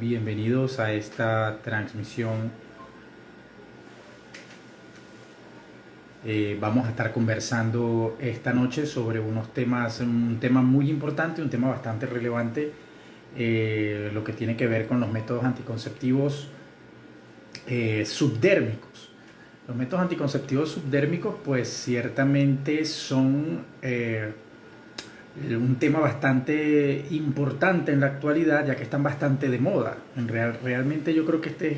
Bienvenidos a esta transmisión. Vamos a estar conversando esta noche sobre un tema muy importante, un tema bastante relevante, lo que tiene que ver con los métodos anticonceptivos subdérmicos. Los métodos anticonceptivos subdérmicos pues ciertamente son un tema bastante importante en la actualidad, ya que están bastante de moda. Realmente yo creo que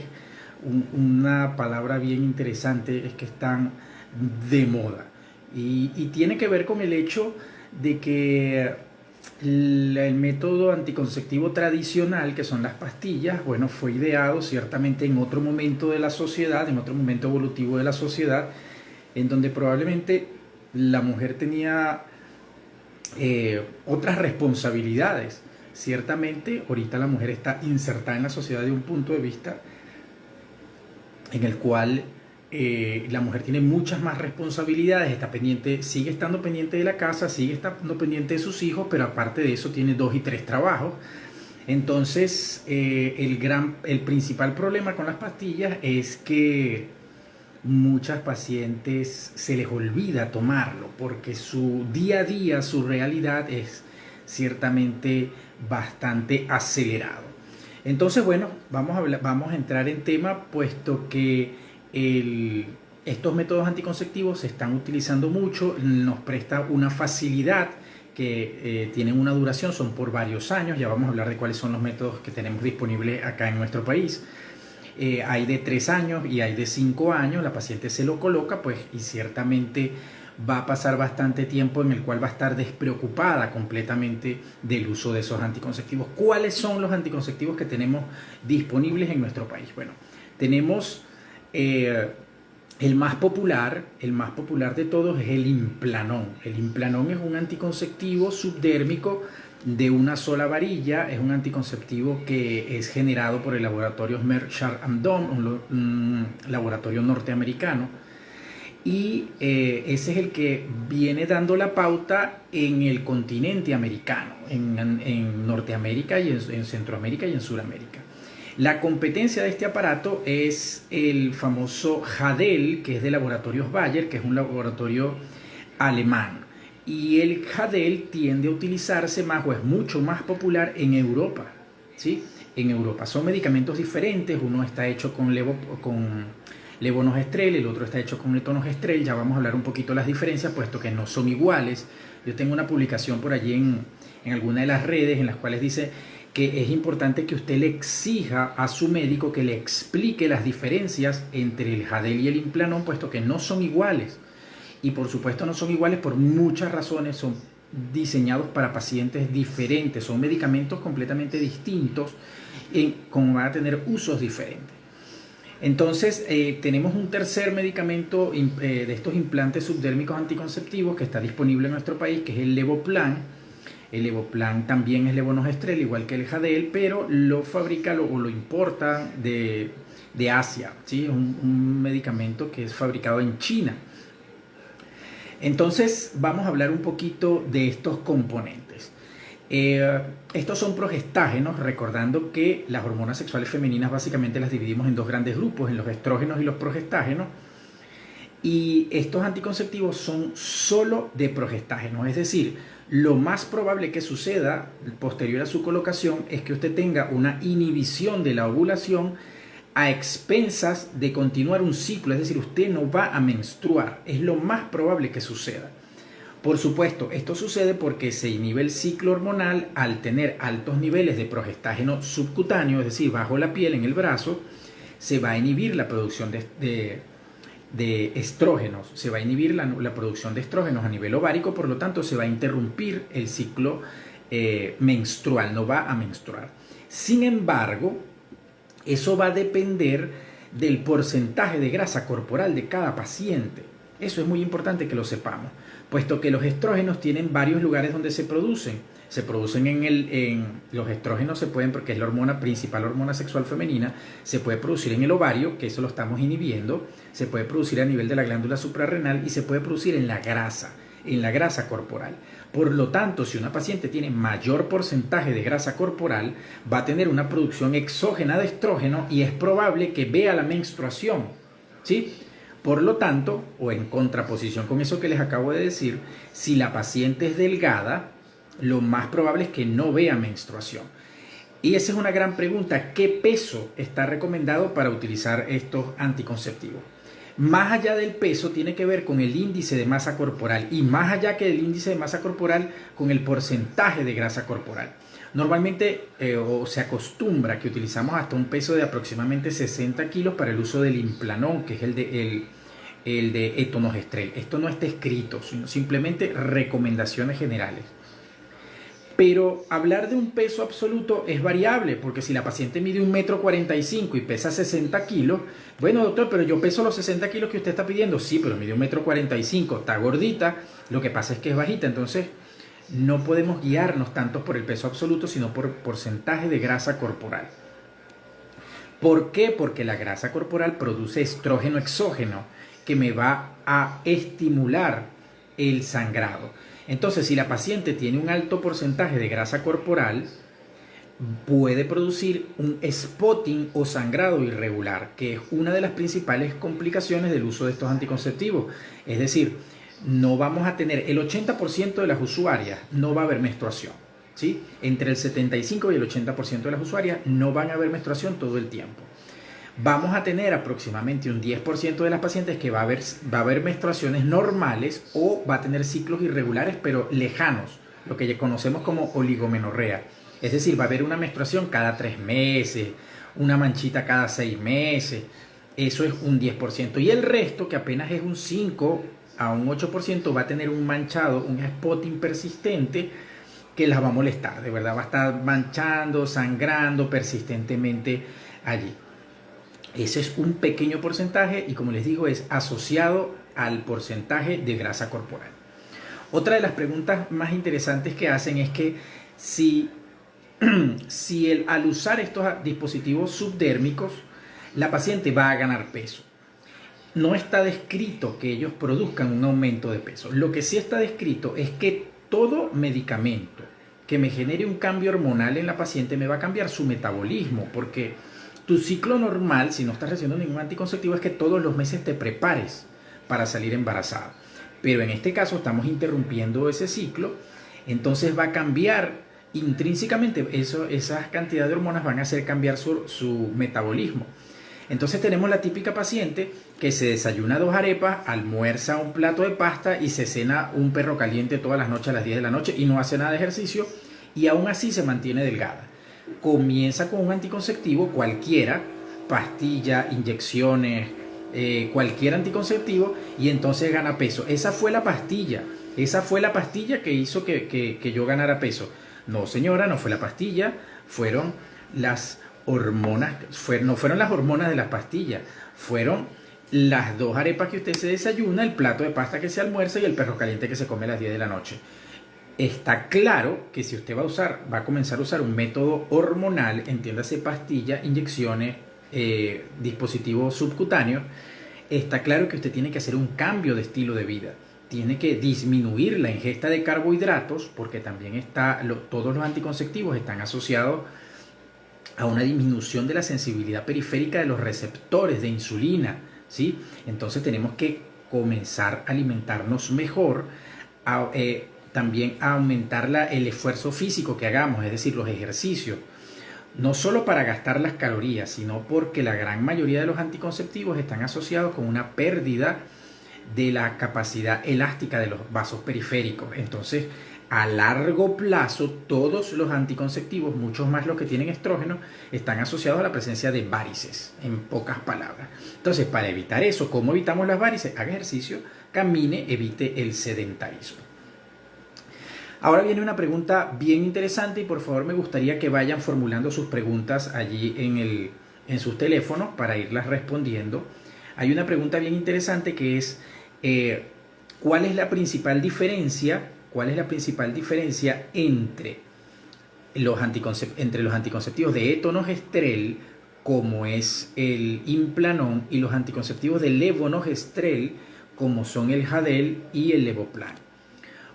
una palabra bien interesante, es que están de moda. Y tiene que ver con el hecho de que el método anticonceptivo tradicional, que son las pastillas, bueno, fue ideado ciertamente en otro momento de la sociedad, en otro momento evolutivo de la sociedad, en donde probablemente la mujer tenía otras responsabilidades. Ciertamente ahorita la mujer está insertada en la sociedad de un punto de vista en el cual la mujer tiene muchas más responsabilidades, está pendiente, sigue estando pendiente de la casa, sigue estando pendiente de sus hijos, pero aparte de eso tiene 2 y 3 trabajos. Entonces el principal problema con las pastillas es que muchas pacientes se les olvida tomarlo porque su día a día, su realidad es ciertamente bastante acelerado. Entonces, bueno, vamos a entrar en tema, puesto que estos métodos anticonceptivos se están utilizando mucho, nos presta una facilidad que tienen una duración, son por varios años. Ya vamos a hablar de cuáles son los métodos que tenemos disponibles acá en nuestro país. Hay de 3 años y hay de 5 años, la paciente se lo coloca, pues, y ciertamente va a pasar bastante tiempo en el cual va a estar despreocupada completamente del uso de esos anticonceptivos. ¿Cuáles son los anticonceptivos que tenemos disponibles en nuestro país? Bueno, tenemos el más popular de todos es el Implanon. El Implanon es un anticonceptivo subdérmico de una sola varilla, es un anticonceptivo que es generado por el laboratorio Merck Sharp & Dohme, un laboratorio norteamericano, y ese es el que viene dando la pauta en el continente americano, en Norteamérica y en Centroamérica y en Sudamérica. La competencia de este aparato es el famoso Jadel, que es de Laboratorios Bayer, que es un laboratorio alemán. Y el Jadel tiende a utilizarse más, o es mucho más popular en Europa, ¿sí? En Europa son medicamentos diferentes, uno está hecho con levonorgestrel, el otro está hecho con levonorgestrel. Ya vamos a hablar un poquito de las diferencias, puesto que no son iguales. Yo tengo una publicación por allí en alguna de las redes en las cuales dice que es importante que usted le exija a su médico que le explique las diferencias entre el Jadel y el Implanon, puesto que no son iguales. Y por supuesto no son iguales por muchas razones, son diseñados para pacientes diferentes, son medicamentos completamente distintos, como van a tener usos diferentes. Entonces tenemos un tercer medicamento de estos implantes subdérmicos anticonceptivos que está disponible en nuestro país, que es el Levoplan. El Levoplan también es levonorgestrel, igual que el Jadel, pero lo fabrica o lo importa de Asia, ¿sí? Un medicamento que es fabricado en China. Entonces vamos a hablar un poquito de estos componentes. Estos son progestágenos, recordando que las hormonas sexuales femeninas básicamente las dividimos en 2 grandes grupos, en los estrógenos y los progestágenos. Y estos anticonceptivos son solo de progestágenos, es decir, lo más probable que suceda posterior a su colocación es que usted tenga una inhibición de la ovulación a expensas de continuar un ciclo, es decir, usted no va a menstruar, es lo más probable que suceda. Por supuesto, esto sucede porque se inhibe el ciclo hormonal al tener altos niveles de progestágeno subcutáneo, es decir, bajo la piel, en el brazo. Se va a inhibir la producción de estrógenos, se va a inhibir la producción de estrógenos a nivel ovárico, por lo tanto se va a interrumpir el ciclo menstrual, no va a menstruar. Sin embargo, eso va a depender del porcentaje de grasa corporal de cada paciente. Eso es muy importante que lo sepamos, puesto que los estrógenos tienen varios lugares donde se producen. Se producen los estrógenos se pueden, porque es la hormona principal, hormona sexual femenina, se puede producir en el ovario, que eso lo estamos inhibiendo, se puede producir a nivel de la glándula suprarrenal y se puede producir en la grasa corporal. Por lo tanto, si una paciente tiene mayor porcentaje de grasa corporal, va a tener una producción exógena de estrógeno y es probable que vea la menstruación, ¿sí? Por lo tanto, o en contraposición con eso que les acabo de decir, si la paciente es delgada, lo más probable es que no vea menstruación. Y esa es una gran pregunta: ¿qué peso está recomendado para utilizar estos anticonceptivos? Más allá del peso, tiene que ver con el índice de masa corporal, y más allá que el índice de masa corporal, con el porcentaje de grasa corporal. Normalmente o se acostumbra que utilizamos hasta un peso de aproximadamente 60 kilos para el uso del Implanon, que es el de etonogestrel. Esto no está escrito, sino simplemente recomendaciones generales. Pero hablar de un peso absoluto es variable, porque si la paciente mide 1,45 m y pesa 60 kilos, bueno, doctor, pero yo peso los 60 kilos que usted está pidiendo. Sí, pero mide 1,45 m, está gordita, lo que pasa es que es bajita. Entonces no podemos guiarnos tanto por el peso absoluto, sino por porcentaje de grasa corporal. ¿Por qué? Porque la grasa corporal produce estrógeno exógeno que me va a estimular el sangrado. Entonces, si la paciente tiene un alto porcentaje de grasa corporal, puede producir un spotting o sangrado irregular, que es una de las principales complicaciones del uso de estos anticonceptivos. Es decir, no vamos a tener, el 80% de las usuarias no va a haber menstruación, ¿sí? Entre el 75 y el 80% de las usuarias no van a haber menstruación todo el tiempo. Vamos a tener aproximadamente un 10% de las pacientes que va a haber menstruaciones normales, o va a tener ciclos irregulares pero lejanos, lo que ya conocemos como oligomenorrea. Es decir, va a haber una menstruación cada 3 meses, una manchita cada 6 meses. Eso es un 10%. Y el resto, que apenas es un 5 a un 8%, va a tener un manchado, un spotting persistente que las va a molestar. De verdad, va a estar manchando, sangrando persistentemente allí. Ese es un pequeño porcentaje y, como les digo, es asociado al porcentaje de grasa corporal. Otra de las preguntas más interesantes que hacen es que si al usar estos dispositivos subdérmicos, la paciente va a ganar peso. No está descrito que ellos produzcan un aumento de peso. Lo que sí está descrito es que todo medicamento que me genere un cambio hormonal en la paciente me va a cambiar su metabolismo, porque tu ciclo normal, si no estás recibiendo ningún anticonceptivo, es que todos los meses te prepares para salir embarazada. Pero en este caso estamos interrumpiendo ese ciclo, entonces va a cambiar intrínsecamente. Esas cantidades de hormonas van a hacer cambiar su metabolismo. Entonces tenemos la típica paciente que se desayuna 2 arepas, almuerza un plato de pasta y se cena un perro caliente todas las noches a las 10 de la noche y no hace nada de ejercicio, y aún así se mantiene delgada. Comienza con un anticonceptivo cualquiera, pastilla, inyecciones, cualquier anticonceptivo, y entonces gana peso. Esa fue la pastilla que hizo que yo ganara peso. No, señora, no fue la pastilla, fueron las hormonas, no fueron las hormonas de las pastillas, fueron las 2 arepas que usted se desayuna, el plato de pasta que se almuerza y el perro caliente que se come a las 10 de la noche. Está claro que si usted va a comenzar a usar un método hormonal, entiéndase pastilla, inyecciones, dispositivos subcutáneos, está claro que usted tiene que hacer un cambio de estilo de vida. Tiene que disminuir la ingesta de carbohidratos, porque también todos los anticonceptivos están asociados a una disminución de la sensibilidad periférica de los receptores de insulina, ¿sí? Entonces tenemos que comenzar a alimentarnos mejor, también a aumentar el esfuerzo físico que hagamos, es decir, los ejercicios, no solo para gastar las calorías, sino porque la gran mayoría de los anticonceptivos están asociados con una pérdida de la capacidad elástica de los vasos periféricos. Entonces, a largo plazo, todos los anticonceptivos, muchos más los que tienen estrógeno, están asociados a la presencia de varices, en pocas palabras. Entonces, para evitar eso, ¿cómo evitamos las varices? Haga ejercicio, camine, evite el sedentarismo. Ahora viene una pregunta bien interesante, y por favor me gustaría que vayan formulando sus preguntas allí en sus teléfonos para irlas respondiendo. Hay una pregunta bien interesante que es ¿cuál es la principal diferencia entre los anticonceptivos de etonogestrel, como es el Implanon, y los anticonceptivos de levonorgestrel, como son el Jadel y el Levoplan?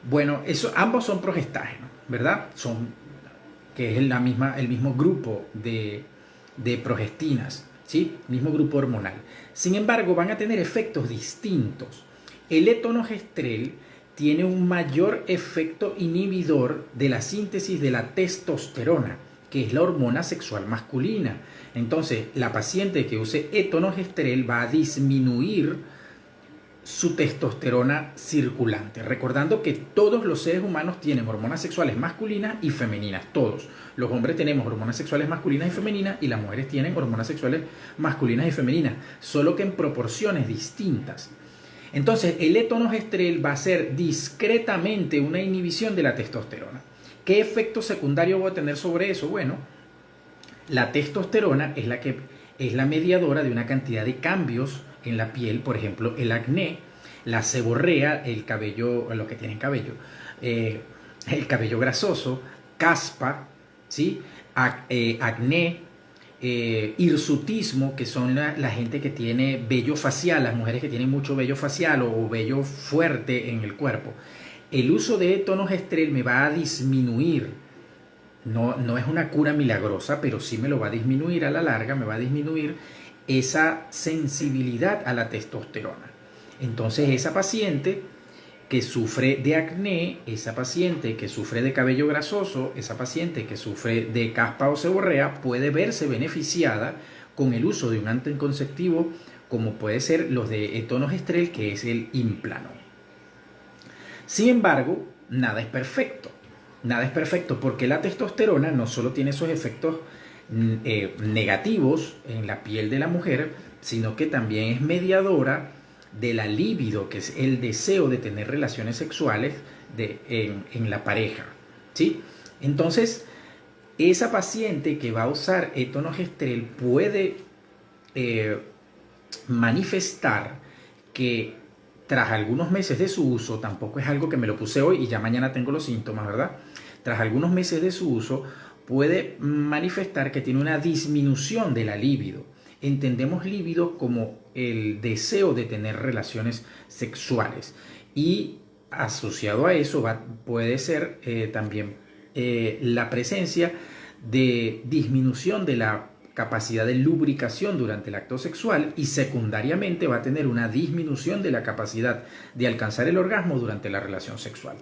Bueno, ambos son progestágenos, ¿verdad? Que es el mismo grupo de progestinas, ¿sí? Mismo grupo hormonal. Sin embargo, van a tener efectos distintos. El etonogestrel tiene un mayor efecto inhibidor de la síntesis de la testosterona, que es la hormona sexual masculina. Entonces, la paciente que use etonogestrel va a disminuir su testosterona circulante. Recordando que todos los seres humanos tienen hormonas sexuales masculinas y femeninas, todos. Los hombres tenemos hormonas sexuales masculinas y femeninas y las mujeres tienen hormonas sexuales masculinas y femeninas, solo que en proporciones distintas. Entonces, el etonogestrel va a ser discretamente una inhibición de la testosterona. ¿Qué efecto secundario va a tener sobre eso? Bueno, la testosterona es la mediadora de una cantidad de cambios en la piel, por ejemplo, el acné, la seborrea, el cabello, los que tienen cabello, el cabello grasoso, caspa, ¿sí? Acné, hirsutismo, que son la gente que tiene vello facial, las mujeres que tienen mucho vello facial o vello fuerte en el cuerpo. El uso de etonogestrel me va a disminuir, no es una cura milagrosa, pero sí me lo va a disminuir a la larga, me va a disminuir esa sensibilidad a la testosterona. Entonces esa paciente que sufre de acné, esa paciente que sufre de cabello grasoso, esa paciente que sufre de caspa o seborrea puede verse beneficiada con el uso de un anticonceptivo como puede ser los de etonogestrel, que es el Implanon. Sin embargo, nada es perfecto. Nada es perfecto porque la testosterona no solo tiene esos efectos negativos en la piel de la mujer, sino que también es mediadora de la libido, que es el deseo de tener relaciones sexuales en la pareja, ¿sí? Entonces, esa paciente que va a usar etonogestrel puede manifestar que tras algunos meses de su uso, tampoco es algo que me lo puse hoy y ya mañana tengo los síntomas, ¿verdad? Tras algunos meses de su uso, puede manifestar que tiene una disminución de la libido. Entendemos libido como el deseo de tener relaciones sexuales y asociado a eso puede ser también la presencia de disminución de la capacidad de lubricación durante el acto sexual y secundariamente va a tener una disminución de la capacidad de alcanzar el orgasmo durante la relación sexual.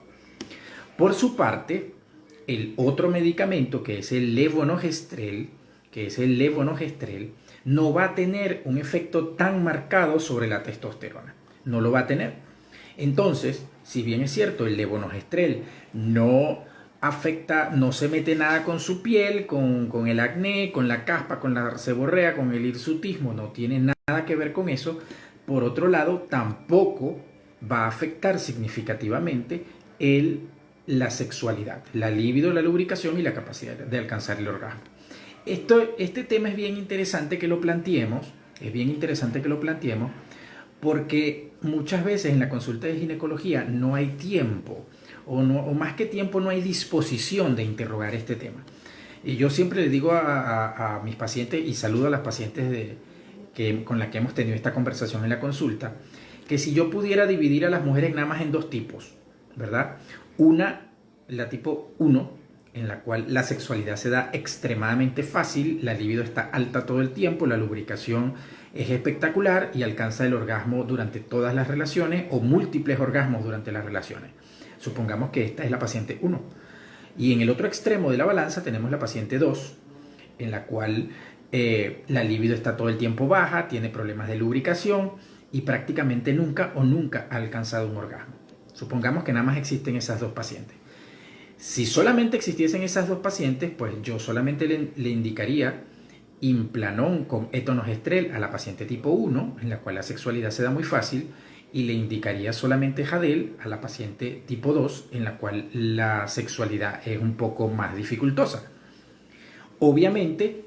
Por su parte, el otro medicamento que es el levonorgestrel, no va a tener un efecto tan marcado sobre la testosterona. No lo va a tener. Entonces, si bien es cierto, el levonorgestrel no afecta, no se mete nada con su piel, con el acné, con la caspa, con la seborrea, con el hirsutismo, no tiene nada que ver con eso. Por otro lado, tampoco va a afectar significativamente la sexualidad, la libido, la lubricación y la capacidad de alcanzar el orgasmo. Este tema es bien interesante que lo planteemos, porque muchas veces en la consulta de ginecología no hay tiempo, o más que tiempo no hay disposición de interrogar este tema. Y yo siempre le digo a mis pacientes, y saludo a las pacientes con las que hemos tenido esta conversación en la consulta, que si yo pudiera dividir a las mujeres nada más en dos tipos, ¿verdad? Una, la tipo 1, en la cual la sexualidad se da extremadamente fácil, la libido está alta todo el tiempo, la lubricación es espectacular y alcanza el orgasmo durante todas las relaciones o múltiples orgasmos durante las relaciones. Supongamos que esta es la paciente 1. Y en el otro extremo de la balanza tenemos la paciente 2, en la cual la libido está todo el tiempo baja, tiene problemas de lubricación y prácticamente nunca ha alcanzado un orgasmo. Supongamos que nada más existen esas dos pacientes. Si solamente existiesen esas dos pacientes, pues yo solamente le indicaría Implanon con etonogestrel a la paciente tipo 1, en la cual la sexualidad se da muy fácil, y le indicaría solamente Jadel a la paciente tipo 2, en la cual la sexualidad es un poco más dificultosa. Obviamente,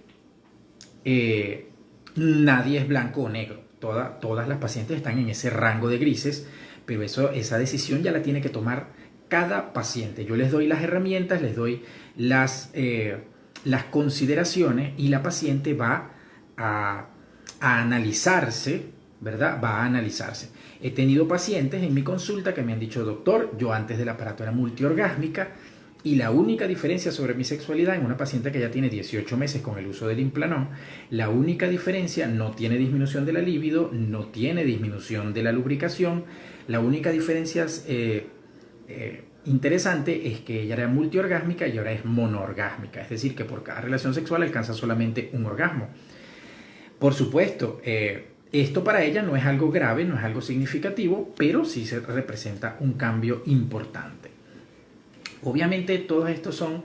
nadie es blanco o negro. Todas las pacientes están en ese rango de grises, pero esa decisión ya la tiene que tomar cada paciente. Yo les doy las herramientas, les doy las consideraciones y la paciente va a analizarse ¿verdad? Va a analizarse. He tenido pacientes en mi consulta que me han dicho, doctor, yo antes del aparato era multiorgásmica y la única diferencia sobre mi sexualidad en una paciente que ya tiene 18 meses con el uso del Implanon, la única diferencia, no tiene disminución de la libido, no tiene disminución de la lubricación, la única diferencia interesante es que ella era multiorgásmica y ahora es monoorgásmica, es decir, que por cada relación sexual alcanza solamente un orgasmo. Por supuesto, esto para ella no es algo grave, no es algo significativo, pero sí se representa un cambio importante. Obviamente todos estos son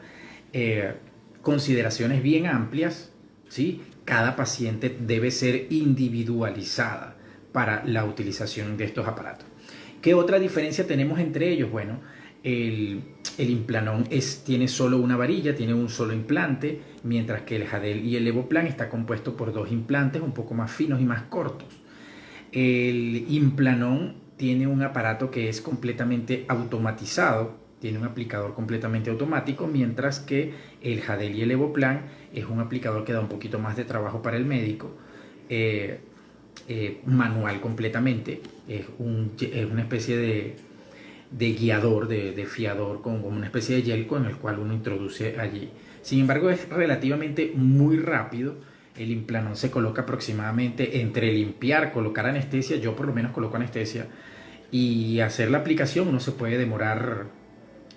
consideraciones bien amplias, ¿sí? Cada paciente debe ser individualizada para la utilización de estos aparatos. ¿Qué otra diferencia tenemos entre ellos? Bueno, el Implanon tiene solo una varilla, tiene un solo implante, mientras que el Jadel y el Levoplan está compuesto por dos implantes un poco más finos y más cortos. El Implanon tiene un aparato que es completamente automatizado, tiene un aplicador completamente automático, mientras que el Jadel y el Levoplan es un aplicador que da un poquito más de trabajo para el médico, manual completamente, es una especie de guiador, de fiador, con una especie de yelco en el cual uno introduce allí. Sin embargo, es relativamente muy rápido. El Implanon se coloca aproximadamente entre limpiar, colocar anestesia, yo por lo menos coloco anestesia, y hacer la aplicación. Uno se puede demorar,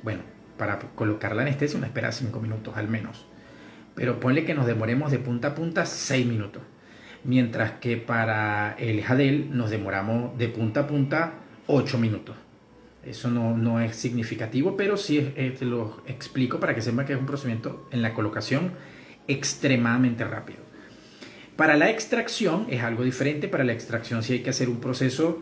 bueno, para colocar la anestesia uno espera 5 minutos al menos, pero ponle que nos demoremos de punta a punta 6 minutos, mientras que para el Jadel nos demoramos de punta a punta 8 minutos. Eso no es significativo, pero sí te lo explico para que sepan que es un procedimiento en la colocación extremadamente rápido. Para la extracción es algo diferente. Para la extracción sí hay que hacer un proceso,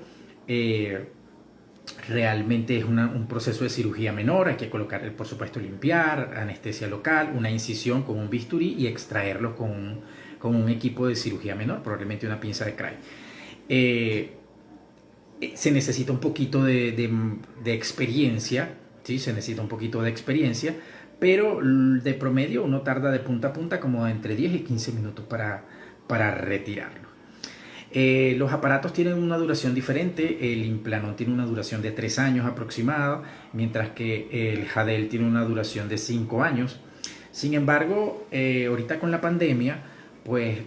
realmente es un proceso de cirugía menor. Hay que colocar, por supuesto, limpiar, anestesia local, una incisión con un bisturí y extraerlo con un equipo de cirugía menor, probablemente una pinza de Cray. Se necesita un poquito de experiencia, ¿sí? Se necesita un poquito de experiencia, pero de promedio uno tarda de punta a punta como entre 10 y 15 minutos para retirarlo. Los aparatos tienen una duración diferente. El Implanon tiene una duración de 3 años aproximada, mientras que el Jadel tiene una duración de 5 años. Sin embargo, ahorita con la pandemia, pues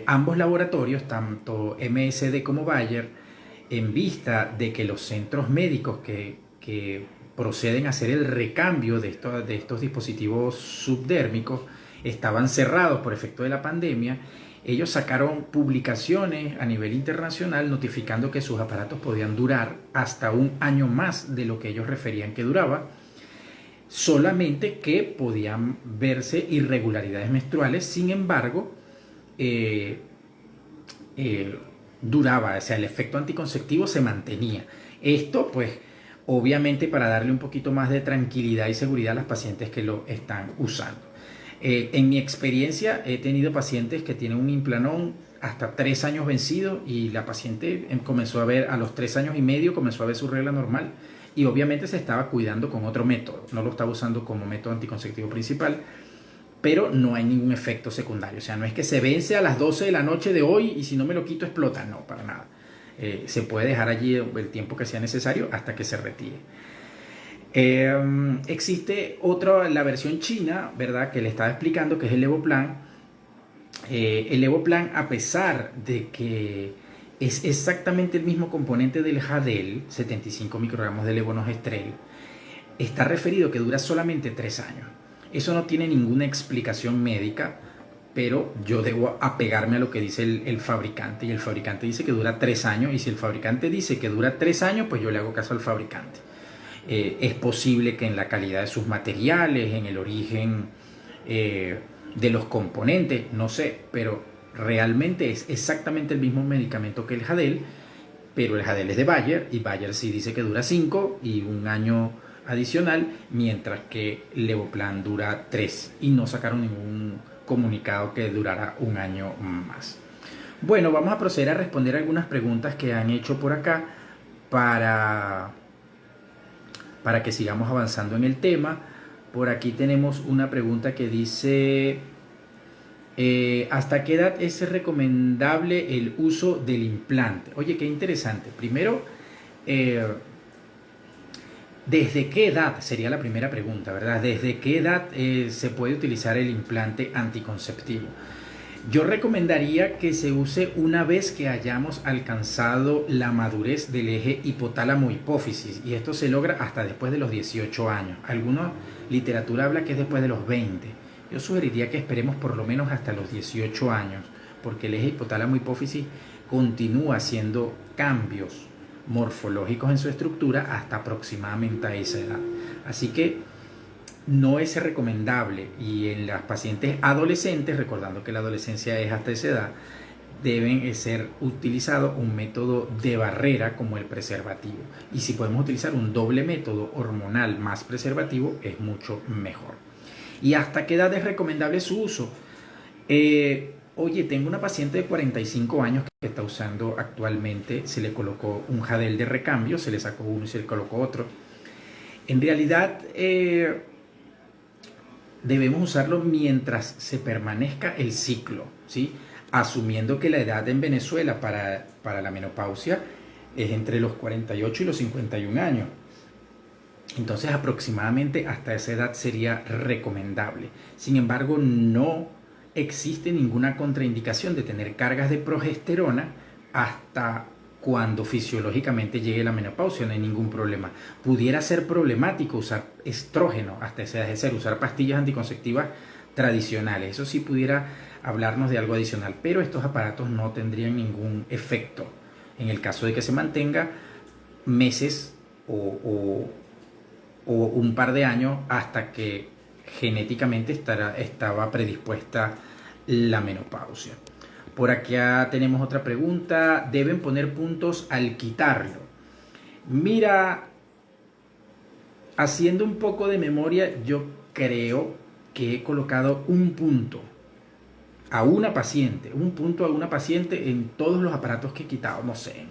ambos laboratorios, tanto MSD como Bayer, en vista de que los centros médicos que proceden a hacer el recambio de estos dispositivos subdérmicos estaban cerrados por efecto de la pandemia, ellos sacaron publicaciones a nivel internacional notificando que sus aparatos podían durar hasta un año más de lo que ellos referían que duraba, solamente que podían verse irregularidades menstruales. Sin embargo, duraba, o sea, el efecto anticonceptivo se mantenía. Esto, pues, obviamente para darle un poquito más de tranquilidad y seguridad a las pacientes que lo están usando. En mi experiencia he tenido pacientes que tienen un Implanon hasta 3 años vencido y la paciente comenzó a ver, a los 3 años y medio comenzó a ver su regla normal y obviamente se estaba cuidando con otro método, no lo estaba usando como método anticonceptivo principal, pero no hay ningún efecto secundario. O sea, no es que se vence a las 12 de la noche de hoy y si no me lo quito explota, no, para nada. Se puede dejar allí el tiempo que sea necesario hasta que se retire. Existe otra, la versión china, ¿verdad?, que le estaba explicando, que es el Levoplan. El Levoplan, a pesar de que es exactamente el mismo componente del Jadel, 75 microgramos de levonorgestrel, está referido que dura solamente 3 años. Eso no tiene ninguna explicación médica, pero yo debo apegarme a lo que dice el fabricante, y el fabricante dice que dura 3 años, y si el fabricante dice que dura 3 años, pues yo le hago caso al fabricante. Es posible que en la calidad de sus materiales, en el origen de los componentes, no sé, pero realmente es exactamente el mismo medicamento que el Jadel, pero el Jadel es de Bayer y Bayer sí dice que dura 5 y un año adicional, mientras que Levoplan dura 3 y no sacaron ningún comunicado que durara un año más. Bueno, vamos a proceder a responder algunas preguntas que han hecho por acá para que sigamos avanzando en el tema. Por aquí tenemos una pregunta que dice: ¿Hasta qué edad es recomendable el uso del implante? Oye, qué interesante. Primero, eh, ¿desde qué edad? Sería la primera pregunta, ¿verdad? ¿Desde qué edad se puede utilizar el implante anticonceptivo? Yo recomendaría que se use una vez que hayamos alcanzado la madurez del eje hipotálamo-hipófisis, y esto se logra hasta después de los 18 años. Alguna literatura habla que es después de los 20. Yo sugeriría que esperemos por lo menos hasta los 18 años, porque el eje hipotálamo-hipófisis continúa haciendo cambios morfológicos en su estructura hasta aproximadamente a esa edad. Así que no es recomendable, y en las pacientes adolescentes, recordando que la adolescencia es hasta esa edad, deben ser utilizado un método de barrera como el preservativo. Y si podemos utilizar un doble método hormonal más preservativo, es mucho mejor. ¿Y hasta qué edad es recomendable su uso? Oye, tengo una paciente de 45 años que está usando actualmente, se le colocó un jadel de recambio, se le sacó uno y se le colocó otro. En realidad, debemos usarlo mientras se permanezca el ciclo, ¿sí? Asumiendo que la edad en Venezuela para la menopausia es entre los 48 y los 51 años. Entonces, aproximadamente hasta esa edad sería recomendable. Sin embargo, no existe ninguna contraindicación de tener cargas de progesterona hasta cuando fisiológicamente llegue la menopausia, no hay ningún problema. Pudiera ser problemático usar estrógeno hasta esa edad, es decir, usar pastillas anticonceptivas tradicionales. Eso sí pudiera hablarnos de algo adicional, pero estos aparatos no tendrían ningún efecto en el caso de que se mantenga meses o un par de años hasta que genéticamente estaba predispuesta la menopausia. Por acá tenemos otra pregunta. ¿Deben poner puntos al quitarlo? Mira, haciendo un poco de memoria, yo creo que he colocado un punto a una paciente en todos los aparatos que he quitado, no sé,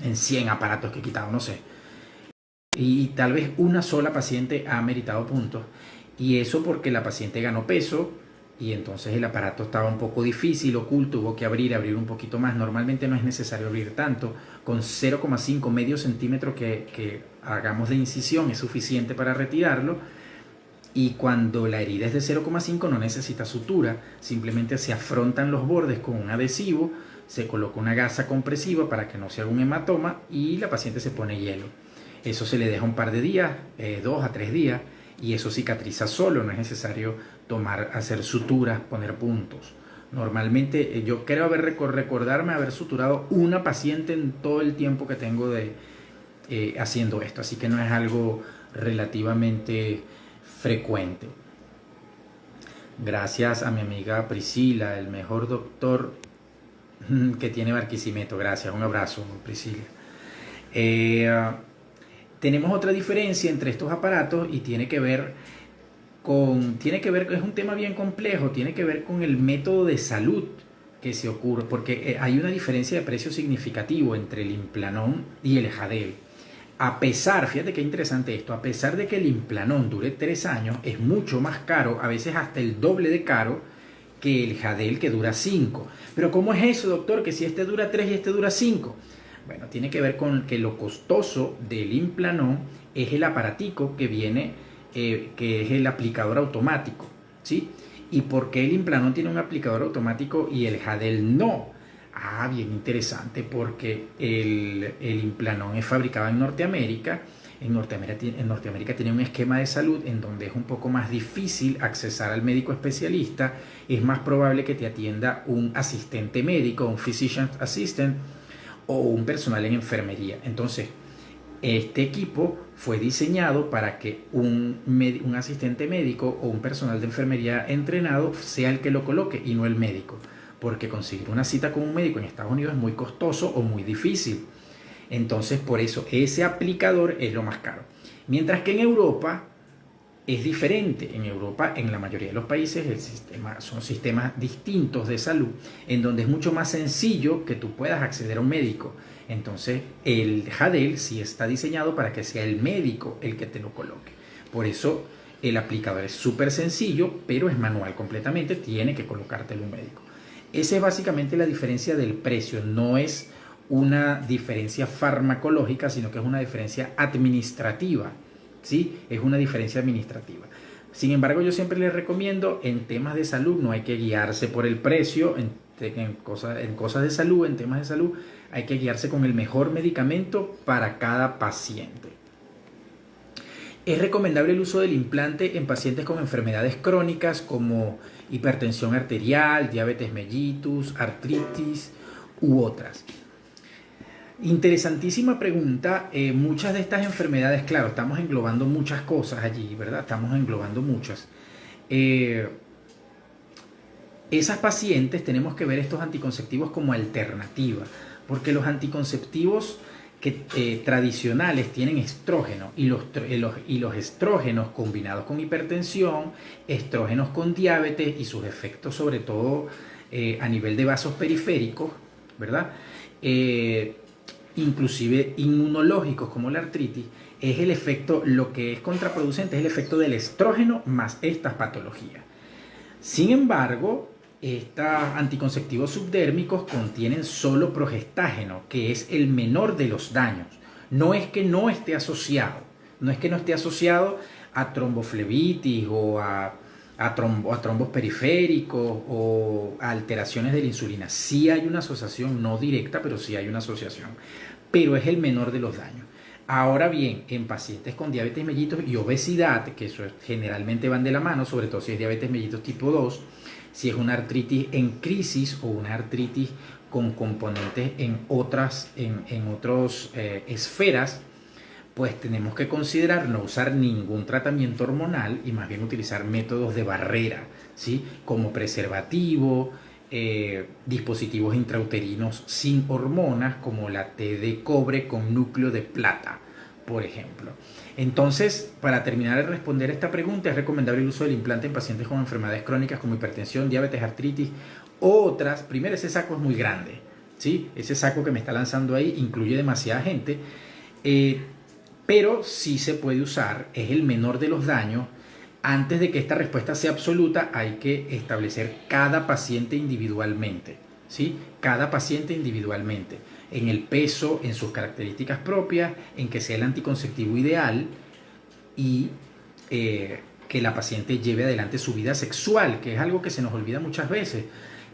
en 100 aparatos que he quitado, no sé. Y tal vez una sola paciente ha meritado puntos, y eso porque la paciente ganó peso y entonces el aparato estaba un poco difícil, oculto, hubo que abrir un poquito más. Normalmente no es necesario abrir tanto, con 0,5 medio centímetro que hagamos de incisión es suficiente para retirarlo, y cuando la herida es de 0,5 no necesita sutura, simplemente se afrontan los bordes con un adhesivo, se coloca una gasa compresiva para que no se haga un hematoma y la paciente se pone hielo. Eso se le deja un par de días, 2 a 3 días, y eso cicatriza solo, no es necesario hacer suturas, poner puntos. Normalmente yo creo recordarme haber suturado una paciente en todo el tiempo que tengo haciendo esto, así que no es algo relativamente frecuente. Gracias a mi amiga Priscila, el mejor doctor que tiene Barquisimeto. Gracias, un abrazo, Priscila. Tenemos otra diferencia entre estos aparatos y es un tema bien complejo, tiene que ver con el método de salud que se ocurre, porque hay una diferencia de precio significativo entre el Implanon y el Jadel. Fíjate qué interesante esto, a pesar de que el Implanon dure 3 años, es mucho más caro, a veces hasta el doble de caro que el Jadel, que dura 5. Pero ¿cómo es eso, doctor? Que si este dura 3 y este dura 5. Bueno, tiene que ver con que lo costoso del Implanon es el aparatico que viene, que es el aplicador automático, ¿sí? ¿Y por qué el Implanon tiene un aplicador automático y el Jadel no? Bien interesante, porque el Implanon es fabricado en Norteamérica. En Norteamérica tiene un esquema de salud en donde es un poco más difícil accesar al médico especialista. Es más probable que te atienda un asistente médico, un physician assistant, o un personal en enfermería. Entonces, este equipo fue diseñado para que un asistente médico o un personal de enfermería entrenado sea el que lo coloque y no el médico, porque conseguir una cita con un médico en Estados Unidos es muy costoso o muy difícil. Entonces, por eso ese aplicador es lo más caro. Mientras que en Europa es diferente. En Europa, en la mayoría de los países, son sistemas distintos de salud, en donde es mucho más sencillo que tú puedas acceder a un médico. Entonces, el Jadel sí está diseñado para que sea el médico el que te lo coloque. Por eso, El aplicador es súper sencillo, pero es manual completamente, tiene que colocártelo un médico. Esa es básicamente la diferencia del precio, no es una diferencia farmacológica, sino que es una diferencia administrativa, ¿sí? Es una diferencia administrativa. Sin embargo, yo siempre les recomiendo, en temas de salud no hay que guiarse por el precio, en cosas de salud, en temas de salud, hay que guiarse con el mejor medicamento para cada paciente. Es recomendable el uso del implante en pacientes con enfermedades crónicas como hipertensión arterial, diabetes mellitus, artritis u otras. Interesantísima pregunta. Muchas de estas enfermedades, claro, estamos englobando muchas cosas allí, ¿verdad? Estamos englobando muchas. Esas pacientes tenemos que ver estos anticonceptivos como alternativa, porque los anticonceptivos tradicionales tienen estrógeno y los estrógenos combinados con hipertensión, estrógenos con diabetes y sus efectos sobre todo a nivel de vasos periféricos, ¿verdad? Inclusive inmunológicos como la artritis, es el efecto, lo que es contraproducente es el efecto del estrógeno más estas patologías. Sin embargo, estos anticonceptivos subdérmicos contienen solo progestágeno, que es el menor de los daños. No es que no esté asociado, a tromboflebitis o a trombos periféricos o a alteraciones de la insulina. Sí hay una asociación, no directa, pero sí hay una asociación. Pero es el menor de los daños. Ahora bien, en pacientes con diabetes mellitus y obesidad, que eso generalmente van de la mano, sobre todo si es diabetes mellitus tipo 2, si es una artritis en crisis o una artritis con componentes en otras esferas, pues tenemos que considerar no usar ningún tratamiento hormonal y más bien utilizar métodos de barrera, ¿sí? Como preservativo, dispositivos intrauterinos sin hormonas como la T de cobre con núcleo de plata, por ejemplo. Entonces, para terminar de responder esta pregunta, es recomendable el uso del implante en pacientes con enfermedades crónicas como hipertensión, diabetes, artritis, otras. Primero, ese saco es muy grande, ¿sí? Ese saco que me está lanzando ahí incluye demasiada gente, pero sí se puede usar, es el menor de los daños. Antes de que esta respuesta sea absoluta, hay que establecer cada paciente individualmente, ¿sí? Cada paciente individualmente, en el peso, en sus características propias, en que sea el anticonceptivo ideal y que la paciente lleve adelante su vida sexual, que es algo que se nos olvida muchas veces.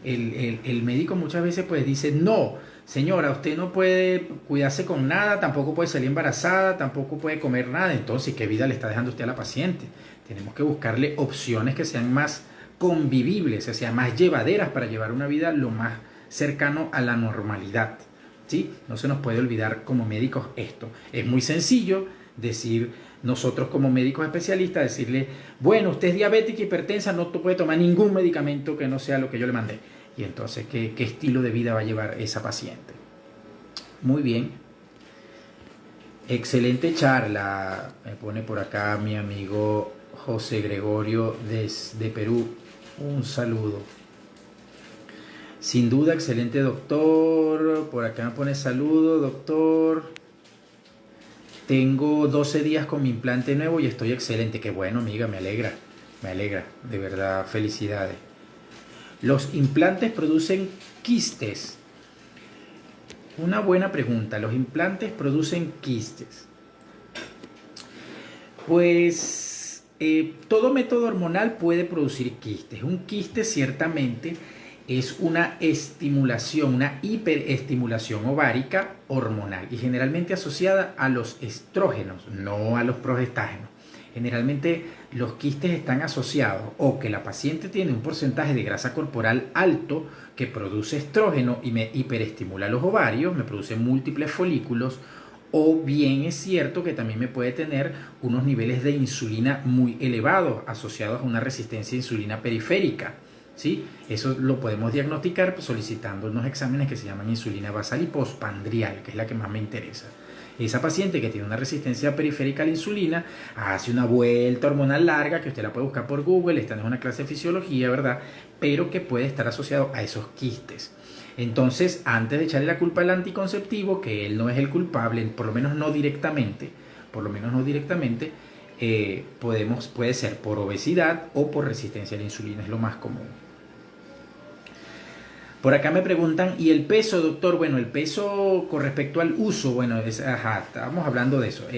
El médico muchas veces pues dice, no, señora, usted no puede cuidarse con nada, tampoco puede salir embarazada, tampoco puede comer nada. Entonces, ¿qué vida le está dejando usted a la paciente? Tenemos que buscarle opciones que sean más convivibles, o sea, más llevaderas para llevar una vida lo más cercano a la normalidad, ¿sí? No se nos puede olvidar como médicos esto. Es muy sencillo decir, nosotros como médicos especialistas, decirle, bueno, usted es diabética, hipertensa, no puede tomar ningún medicamento que no sea lo que yo le mandé. Y entonces, ¿qué estilo de vida va a llevar esa paciente? Muy bien. Excelente charla, me pone por acá mi amigo José Gregorio desde Perú. Un saludo. Sin duda, excelente doctor. Por acá me pone saludo, doctor. Tengo 12 días con mi implante nuevo y estoy excelente. Qué bueno, amiga, me alegra, de verdad, felicidades. ¿Los implantes producen quistes? Una buena pregunta. ¿Los implantes producen quistes? Pues todo método hormonal puede producir quistes. Un quiste ciertamente es una estimulación, una hiperestimulación ovárica hormonal y generalmente asociada a los estrógenos, no a los progestágenos. Generalmente los quistes están asociados o que la paciente tiene un porcentaje de grasa corporal alto que produce estrógeno y me hiperestimula los ovarios, me produce múltiples folículos, o bien es cierto que también me puede tener unos niveles de insulina muy elevados asociados a una resistencia a insulina periférica, ¿sí? Eso lo podemos diagnosticar solicitando unos exámenes que se llaman insulina basal y postpandrial, que es la que más me interesa. Esa paciente que tiene una resistencia periférica a la insulina hace una vuelta hormonal larga que usted la puede buscar por Google, esta no es una clase de fisiología, ¿verdad? Pero que puede estar asociado a esos quistes. Entonces, antes de echarle la culpa al anticonceptivo, que él no es el culpable, por lo menos no directamente, puede ser por obesidad o por resistencia a la insulina, es lo más común. Por acá me preguntan, ¿y el peso, doctor? Bueno, el peso con respecto al uso, bueno, estábamos hablando de eso.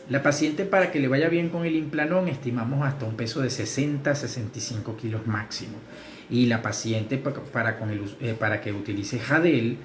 La paciente, para que le vaya bien con el Implanon, estimamos hasta un peso de 60-65 kilos máximo. Y la paciente para que utilice Jadel,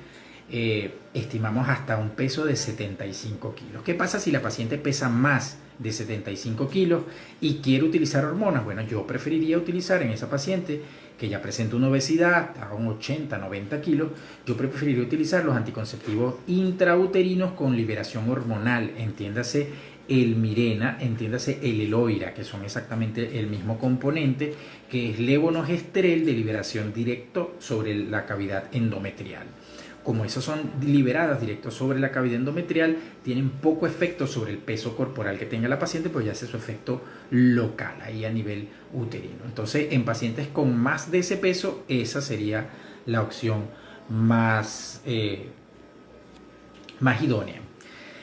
estimamos hasta un peso de 75 kilos. ¿Qué pasa si la paciente pesa más de 75 kilos y quiere utilizar hormonas? Bueno, yo preferiría utilizar en esa paciente que ya presenta una obesidad a un 80-90 kilos, yo preferiría utilizar los anticonceptivos intrauterinos con liberación hormonal, entiéndase el Mirena, entiéndase el Eloira, que son exactamente el mismo componente, que es levonorgestrel de liberación directo sobre la cavidad endometrial. Como esas son liberadas directo sobre la cavidad endometrial, tienen poco efecto sobre el peso corporal que tenga la paciente, pues ya hace su efecto local, ahí a nivel uterino. Entonces, en pacientes con más de ese peso, esa sería la opción más idónea.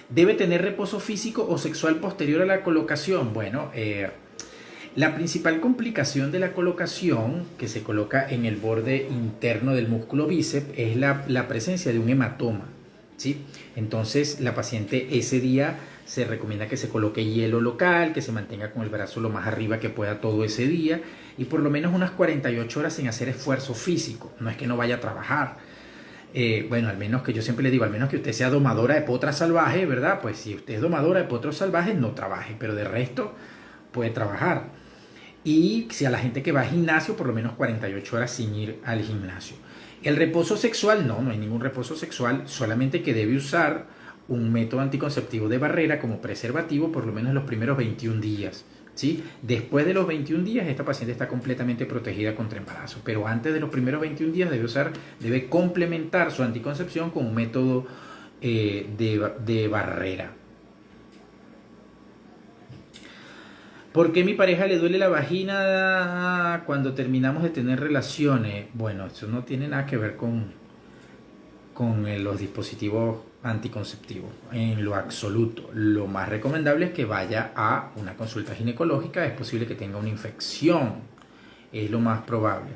¿Debe tener reposo físico o sexual posterior a la colocación? Bueno, la principal complicación de la colocación, que se coloca en el borde interno del músculo bíceps, es la presencia de un hematoma, ¿sí? Entonces, la paciente ese día se recomienda que se coloque hielo local, que se mantenga con el brazo lo más arriba que pueda todo ese día y por lo menos unas 48 horas sin hacer esfuerzo físico. No es que no vaya a trabajar. Bueno, al menos que yo siempre le digo, al menos que usted sea domadora de potras salvajes, ¿verdad? Pues si usted es domadora de potros salvajes, no trabaje, pero de resto puede trabajar. Y si a la gente que va al gimnasio, por lo menos 48 horas sin ir al gimnasio. El reposo sexual, no hay ningún reposo sexual, solamente que debe usar un método anticonceptivo de barrera como preservativo por lo menos los primeros 21 días. ¿Sí? Después de los 21 días, esta paciente está completamente protegida contra embarazo, pero antes de los primeros 21 días debe complementar su anticoncepción con un método de barrera. ¿Por qué a mi pareja le duele la vagina cuando terminamos de tener relaciones? Bueno, eso no tiene nada que ver con los dispositivos anticonceptivos en lo absoluto. Lo más recomendable es que vaya a una consulta ginecológica. Es posible que tenga una infección, es lo más probable.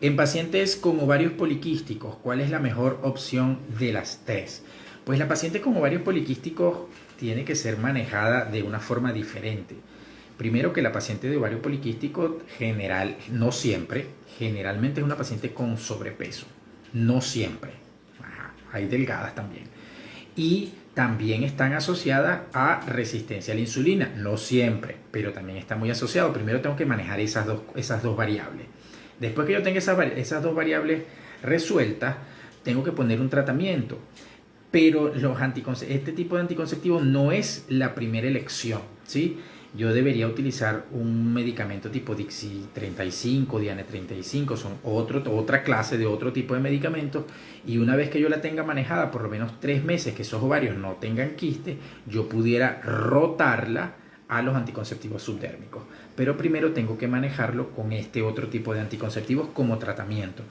En pacientes con ovarios poliquísticos, ¿cuál es la mejor opción de las tres? Pues la paciente con ovarios poliquísticos tiene que ser manejada de una forma diferente. Primero, que la paciente de ovario poliquístico no siempre, generalmente es una paciente con sobrepeso. No siempre. Hay delgadas también. Y también están asociadas a resistencia a la insulina. No siempre, pero también está muy asociado. Primero tengo que manejar esas dos variables. Después que yo tenga esas dos variables resueltas, tengo que poner un tratamiento. Pero este tipo de anticonceptivo no es la primera elección, ¿sí? Yo debería utilizar un medicamento tipo Dixi 35, Diane 35, son otra clase de otro tipo de medicamentos, y una vez que yo la tenga manejada por lo menos 3 meses, que esos ovarios no tengan quiste, yo pudiera rotarla a los anticonceptivos subdérmicos. Pero primero tengo que manejarlo con este otro tipo de anticonceptivos como tratamiento.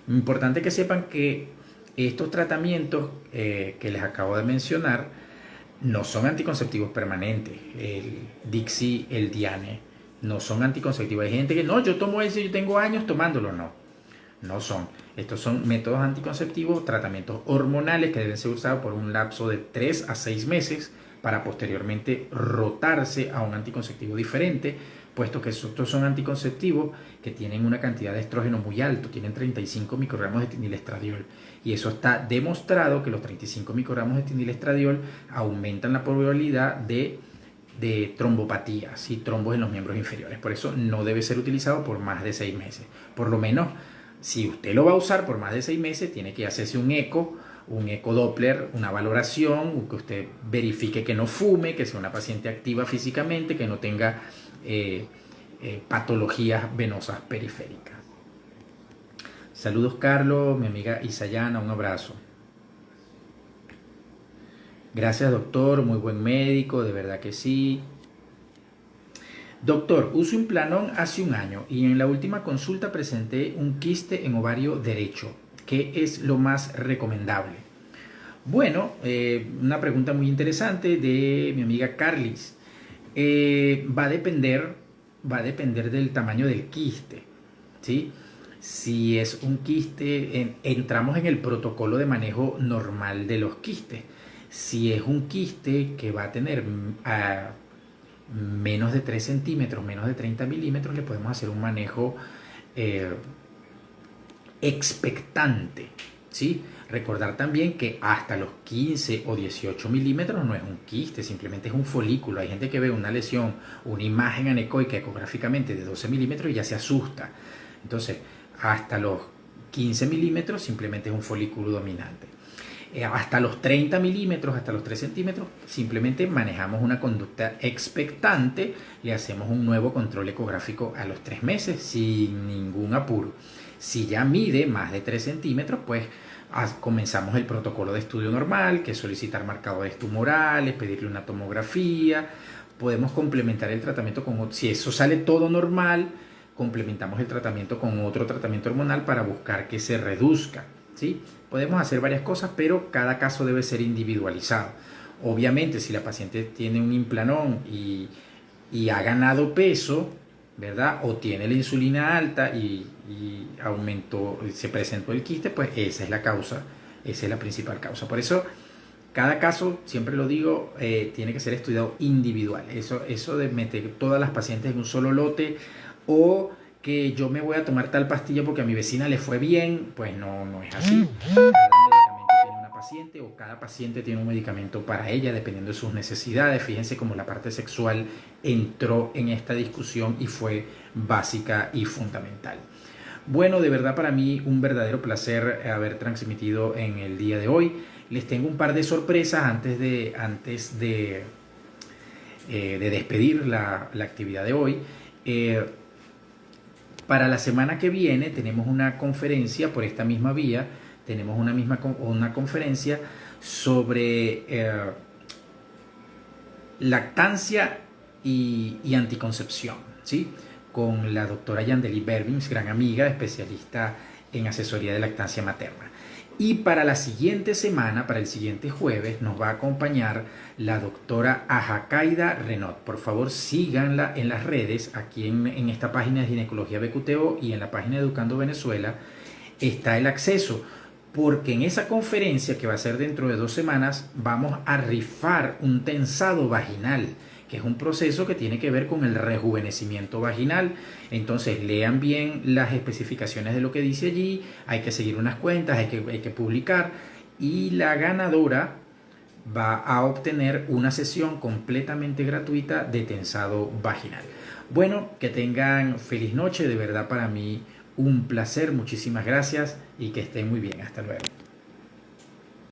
Importante que sepan que estos tratamientos que les acabo de mencionar no son anticonceptivos permanentes. El Dixi, el Diane, no son anticonceptivos. Hay gente que no, yo tomo ese, yo tengo años tomándolo. No son. Estos son métodos anticonceptivos, tratamientos hormonales que deben ser usados por un lapso de 3 a 6 meses para posteriormente rotarse a un anticonceptivo diferente, puesto que estos son anticonceptivos que tienen una cantidad de estrógeno muy alto, tienen 35 microgramos de etinilestradiol, y eso está demostrado que los 35 microgramos de etinilestradiol aumentan la probabilidad de trombopatías y trombos en los miembros inferiores. Por eso no debe ser utilizado por más de 6 meses. Por lo menos, si usted lo va a usar por más de 6 meses, tiene que hacerse un eco Doppler, una valoración, que usted verifique que no fume, que sea una paciente activa físicamente, que no tenga patologías venosas periféricas. Saludos, Carlos, mi amiga Isayana, un abrazo. Gracias, doctor, muy buen médico, de verdad que sí. Doctor, uso Implanon hace 1 año y en la última consulta presenté un quiste en ovario derecho. ¿Qué es lo más recomendable? Bueno, una pregunta muy interesante de mi amiga Carlis. Va a depender del tamaño del quiste, ¿sí? Si es un quiste, entramos en el protocolo de manejo normal de los quistes. Si es un quiste que va a tener menos de 3 centímetros, menos de 30 milímetros, le podemos hacer un manejo eh, expectante, ¿sí? Recordar también que hasta los 15 o 18 milímetros no es un quiste, simplemente es un folículo. Hay gente que ve una lesión, una imagen anecoica ecográficamente de 12 milímetros y ya se asusta. Entonces, hasta los 15 milímetros simplemente es un folículo dominante. Hasta los 30 milímetros, hasta los 3 centímetros, simplemente manejamos una conducta expectante, le hacemos un nuevo control ecográfico a los 3 meses sin ningún apuro. Si ya mide más de 3 centímetros, pues comenzamos el protocolo de estudio normal, que es solicitar marcadores tumorales, pedirle una tomografía. Podemos complementar el tratamiento si eso sale todo normal, complementamos el tratamiento con otro tratamiento hormonal para buscar que se reduzca, ¿sí? Podemos hacer varias cosas, pero cada caso debe ser individualizado. Obviamente, si la paciente tiene un implanón y ha ganado peso, ¿verdad? O tiene la insulina alta y aumentó, se presentó el quiste, pues esa es la causa, esa es la principal causa. Por eso, cada caso, siempre lo digo, tiene que ser estudiado individual. Eso de meter todas las pacientes en un solo lote o que yo me voy a tomar tal pastilla porque a mi vecina le fue bien, pues no es así. Cada medicamento tiene una paciente o cada paciente tiene un medicamento para ella dependiendo de sus necesidades. Fíjense cómo la parte sexual entró en esta discusión y fue básica y fundamental. Bueno, de verdad para mí un verdadero placer haber transmitido en el día de hoy. Les tengo un par de sorpresas antes de despedir la actividad de hoy. Para la semana que viene tenemos una conferencia por esta misma vía, tenemos una conferencia sobre lactancia y anticoncepción, ¿sí? Con la doctora Yandeli Bervins, gran amiga, especialista en asesoría de lactancia materna. Y para la siguiente semana, para el siguiente jueves, nos va a acompañar la doctora Ajacaida Renot. Por favor, síganla en las redes, aquí en esta página de Ginecología BQTO y en la página de Educando Venezuela está el acceso, porque en esa conferencia que va a ser dentro de 2 semanas, vamos a rifar un tensado vaginal, que es un proceso que tiene que ver con el rejuvenecimiento vaginal. Entonces lean bien las especificaciones de lo que dice allí, hay que seguir unas cuentas, hay que publicar, y la ganadora va a obtener una sesión completamente gratuita de tensado vaginal. Bueno, que tengan feliz noche, de verdad para mí un placer, muchísimas gracias y que estén muy bien, hasta luego.